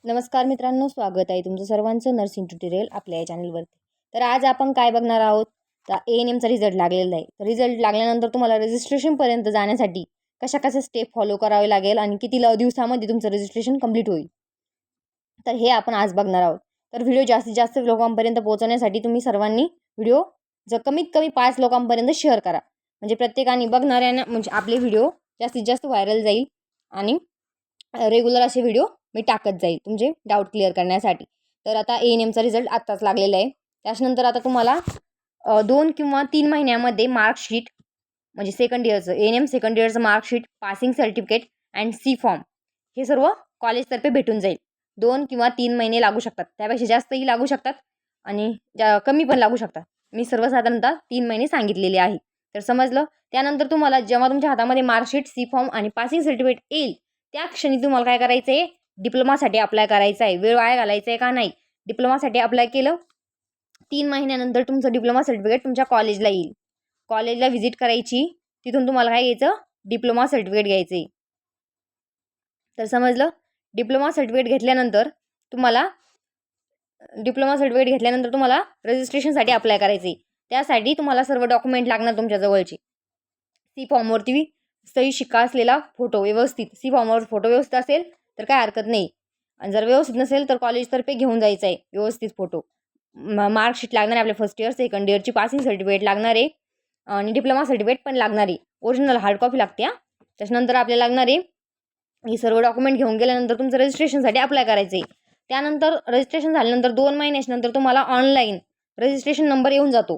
नमस्कार मित्रांनो, स्वागत आहे तुमचं सर्वांचं नर्सिंग ट्युटोरियल आपल्या या चॅनलवरती. तर आज आपण काय बघणार आहोत, तर ANMचा रिझल्ट लागलेला आहे. तर रिझल्ट लागल्यानंतर तुम्हाला रजिस्ट्रेशनपर्यंत जाण्यासाठी कशा स्टेप फॉलो करावे लागेल आणि किती दिवसामध्ये तुमचं रजिस्ट्रेशन कंप्लीट होईल, तर हे आपण आज बघणार आहोत. तर व्हिडिओ जास्तीत जास्त लोकांपर्यंत पोहोचवण्यासाठी तुम्ही सर्वांनी व्हिडिओ कमीत कमी 5 लोकांपर्यंत शेअर करा. म्हणजे प्रत्येकाने बघणाऱ्यांना म्हणजे आपले व्हिडिओ जास्तीत जास्त व्हायरल जाईल आणि रेग्युलर असे व्हिडिओ मी टाकत जाईल तुमचे डाऊट क्लिअर करण्यासाठी. तर आता ANMचा रिझल्ट आत्ताच लागलेला आहे. त्याच्यानंतर आता तुम्हाला 2 किंवा 3 महिन्यामध्ये मार्कशीट म्हणजे सेकंड इयरचं ANM सेकंड इयरचं marksheet, passing certificate and C form हे सर्व कॉलेजतर्फे भेटून जाईल. 2 किंवा 3 महिने लागू शकतात, त्यापेक्षा जास्तही लागू शकतात आणि कमी पण लागू शकतात. मी सर्वसाधारणतः 3 महिने सांगितलेले आहे. तर समजलं. त्यानंतर तुम्हाला जेव्हा तुमच्या हातामध्ये मार्कशीट, सी फॉर्म आणि पासिंग सर्टिफिकेट येईल, त्या क्षणी तुम्हाला काय करायचं आहे, डिप्लोमासाठी अप्लाय करायचा आहे. वेळ वाया घालायचा आहे का नाही. डिप्लोमासाठी अप्लाय केलं, 3 महिन्यानंतर तुमचं डिप्लोमा सर्टिफिकेट तुमच्या कॉलेजला येईल. कॉलेजला व्हिजिट करायची, तिथून तुम्हाला काय घ्यायचं, डिप्लोमा सर्टिफिकेट घ्यायचं आहे. तर समजलं. डिप्लोमा सर्टिफिकेट घेतल्यानंतर तुम्हाला रजिस्ट्रेशनसाठी अप्लाय करायचं आहे. त्यासाठी तुम्हाला सर्व डॉक्युमेंट लागणार तुमच्या जवळचे. सी फॉर्मवरती सही शिक्का असलेला फोटो व्यवस्थित, सी फॉर्मवर फोटो व्यवस्थित असेल तर काय हरकत नाही, आणि जर व्यवस्थित नसेल तर कॉलेजतर्फे घेऊन जायचं आहे व्यवस्थित फोटो. मार्कशीट लागणार आहे आपल्या फर्स्ट इयर सेकंड इयरची, पासिंग सर्टिफिकेट लागणार आहे आणि डिप्लोमा सर्टिफिकेट पण लागणार आहे. ओरिजिनल हार्ड कॉपी लागते. त्याच्यानंतर आपल्याला लागणार आहे ही सर्व डॉक्युमेंट घेऊन गेल्यानंतर तुमचं रजिस्ट्रेशनसाठी अप्लाय करायचं आहे. त्यानंतर रजिस्ट्रेशन झाल्यानंतर 2 महिन्याच्या नंतर तुम्हाला ऑनलाईन रजिस्ट्रेशन नंबर येऊन जातो.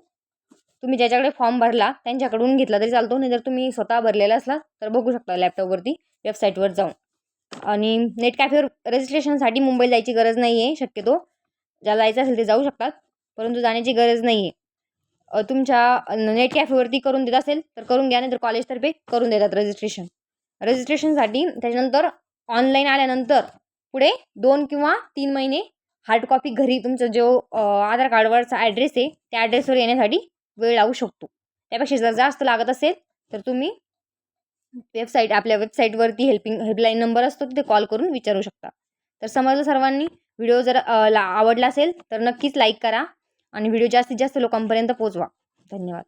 तुम्ही ज्याच्याकडे फॉर्म भरला त्यांच्याकडून घेतला तरी चालतो, नाही जर तुम्ही स्वतः भरलेला असला तर बघू शकता लॅपटॉपवरती वेबसाईटवर जाऊन. आणि नेट कॅफेवर रजिस्ट्रेशनसाठी मुंबईला जायची गरज नाही आहे. शक्यतो ज्याला जायचं असेल ते जाऊ शकतात, परंतु जाण्याची गरज नाही आहे. तुमच्या नेट कॅफेवरती करून देत असेल तर करून घ्या, नाही तर कॉलेजतर्फे करून देतात रजिस्ट्रेशनसाठी. त्याच्यानंतर ऑनलाईन आल्यानंतर पुढे 2 किंवा 3 महिने हार्ड कॉपी घरी तुमचं जो आधार कार्डवरचा ॲड्रेस आहे त्या ॲड्रेसवर येण्यासाठी वेळ लागू शकतो. त्यापेक्षा जर जास्त लागत असेल तर तुम्ही आपल्या वेबसाईटवरती हेल्पलाईन नंबर असतो, तिथे कॉल करून विचारू शकता. तर समजलं सर्वांनी. व्हिडिओ जर आवडला असेल तर नक्कीच लाईक करा आणि व्हिडिओ जास्तीत जास्त लोकांपर्यंत पोहोचवा. धन्यवाद.